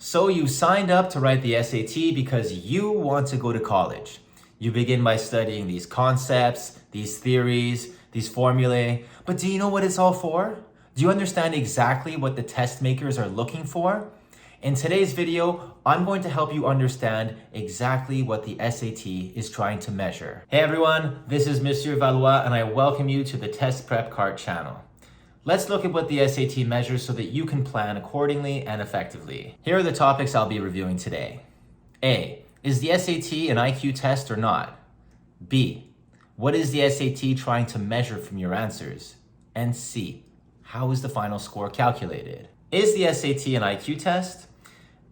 So you signed up to write the SAT because you want to go to college. You begin by studying these concepts, these theories, these formulae, but do you know what it's all for? Do you understand exactly what the test makers are looking for? In today's video, I'm going to help you understand exactly what the SAT is trying to measure. Hey everyone, this is Monsieur Valois and I welcome you to the Test Prep Cart channel. Let's look at what the SAT measures so that you can plan accordingly and effectively. Here are the topics I'll be reviewing today. A. Is the SAT an IQ test or not? B. What is the SAT trying to measure from your answers? And C. How is the final score calculated? Is the SAT an IQ test?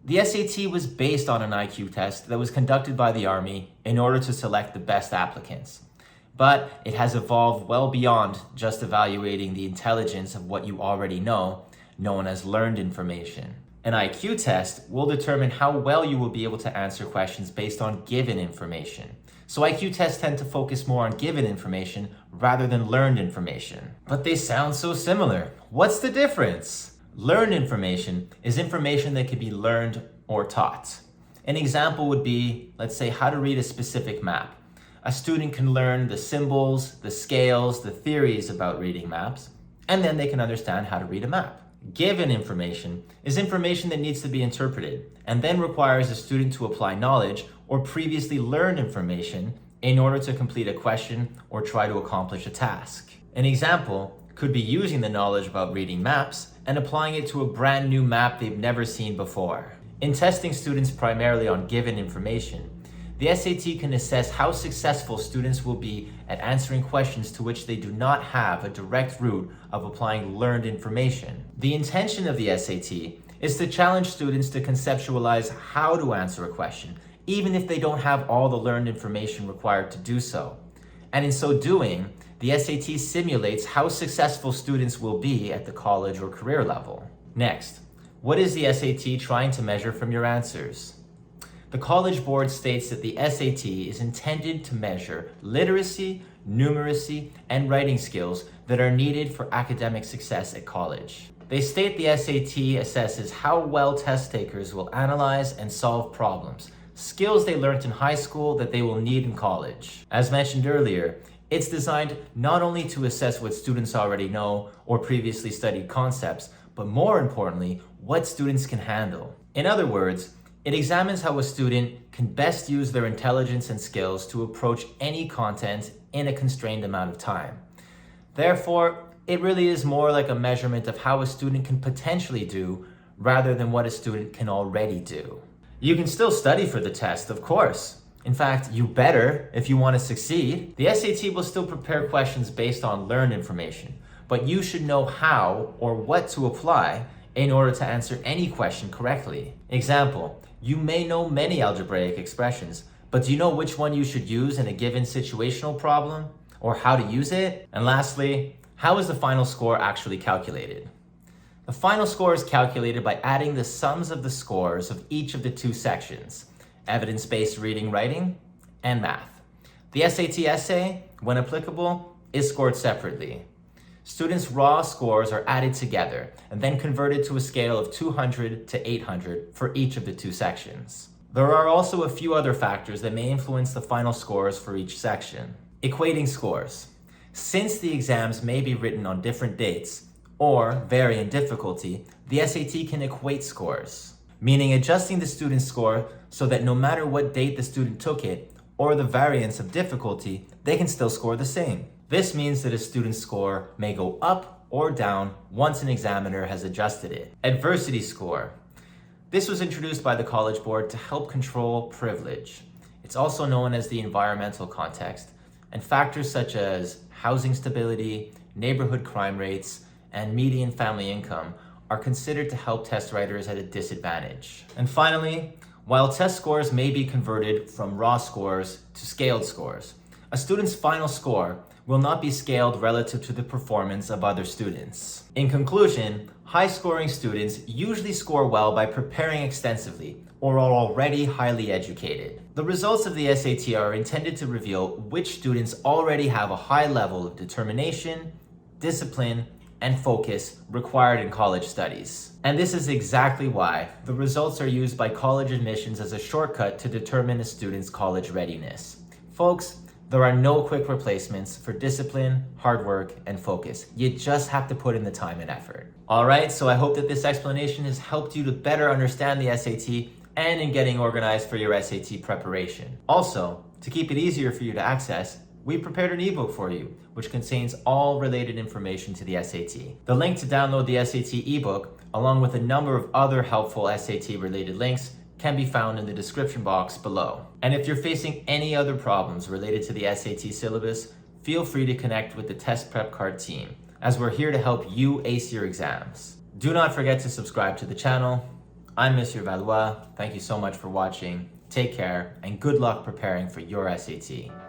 The SAT was based on an IQ test that was conducted by the Army in order to select the best applicants. But it has evolved well beyond just evaluating the intelligence of what you already know, known as learned information. An IQ test will determine how well you will be able to answer questions based on given information. So IQ tests tend to focus more on given information rather than learned information. But they sound so similar. What's the difference? Learned information is information that can be learned or taught. An example would be, let's say, how to read a specific map. A student can learn the symbols, the scales, the theories about reading maps, and then they can understand how to read a map. Given information is information that needs to be interpreted and then requires a student to apply knowledge or previously learned information in order to complete a question or try to accomplish a task. An example could be using the knowledge about reading maps and applying it to a brand new map they've never seen before. In testing students primarily on given information, the SAT can assess how successful students will be at answering questions to which they do not have a direct route of applying learned information. The intention of the SAT is to challenge students to conceptualize how to answer a question, even if they don't have all the learned information required to do so. And in so doing, the SAT simulates how successful students will be at the college or career level. Next, what is the SAT trying to measure from your answers? The College Board states that the SAT is intended to measure literacy, numeracy, and writing skills that are needed for academic success at college. They state the SAT assesses how well test takers will analyze and solve problems, skills they learned in high school that they will need in college. As mentioned earlier, it's designed not only to assess what students already know or previously studied concepts, but more importantly, what students can handle. In other words, it examines how a student can best use their intelligence and skills to approach any content in a constrained amount of time. Therefore, it really is more like a measurement of how a student can potentially do rather than what a student can already do. You can still study for the test, of course. In fact, you better if you want to succeed. The SAT will still prepare questions based on learned information, but you should know how or what to apply in order to answer any question correctly. Example, you may know many algebraic expressions, but do you know which one you should use in a given situational problem or how to use it? And lastly, how is the final score actually calculated? The final score is calculated by adding the sums of the scores of each of the two sections, evidence-based reading, writing, and math. The SAT essay, when applicable, is scored separately. Students' raw scores are added together and then converted to a scale of 200 to 800 for each of the two sections. There are also a few other factors that may influence the final scores for each section. Equating scores. Since the exams may be written on different dates or vary in difficulty, the SAT can equate scores, meaning adjusting the student's score so that no matter what date the student took it or the variance of difficulty, they can still score the same. This means that a student's score may go up or down once an examiner has adjusted it. Adversity score. This was introduced by the College Board to help control privilege. It's also known as the environmental context, and factors such as housing stability, neighborhood crime rates, and median family income are considered to help test writers at a disadvantage. And finally, while test scores may be converted from raw scores to scaled scores, a student's final score will not be scaled relative to the performance of other students. In conclusion, high-scoring students usually score well by preparing extensively or are already highly educated. The results of the SAT are intended to reveal which students already have a high level of determination, discipline, and focus required in college studies. And this is exactly why the results are used by college admissions as a shortcut to determine a student's college readiness. Folks, there are no quick replacements for discipline, hard work, and focus. You just have to put in the time and effort. All right, so I hope that this explanation has helped you to better understand the SAT and in getting organized for your SAT preparation. Also, to keep it easier for you to access, we prepared an ebook for you, which contains all related information to the SAT. The link to download the SAT ebook, along with a number of other helpful SAT related links, can be found in the description box below. And if you're facing any other problems related to the SAT syllabus, feel free to connect with the Test Prep Card team, as we're here to help you ace your exams. Do not forget to subscribe to the channel. I'm Monsieur Valois. Thank you so much for watching. Take care and good luck preparing for your SAT.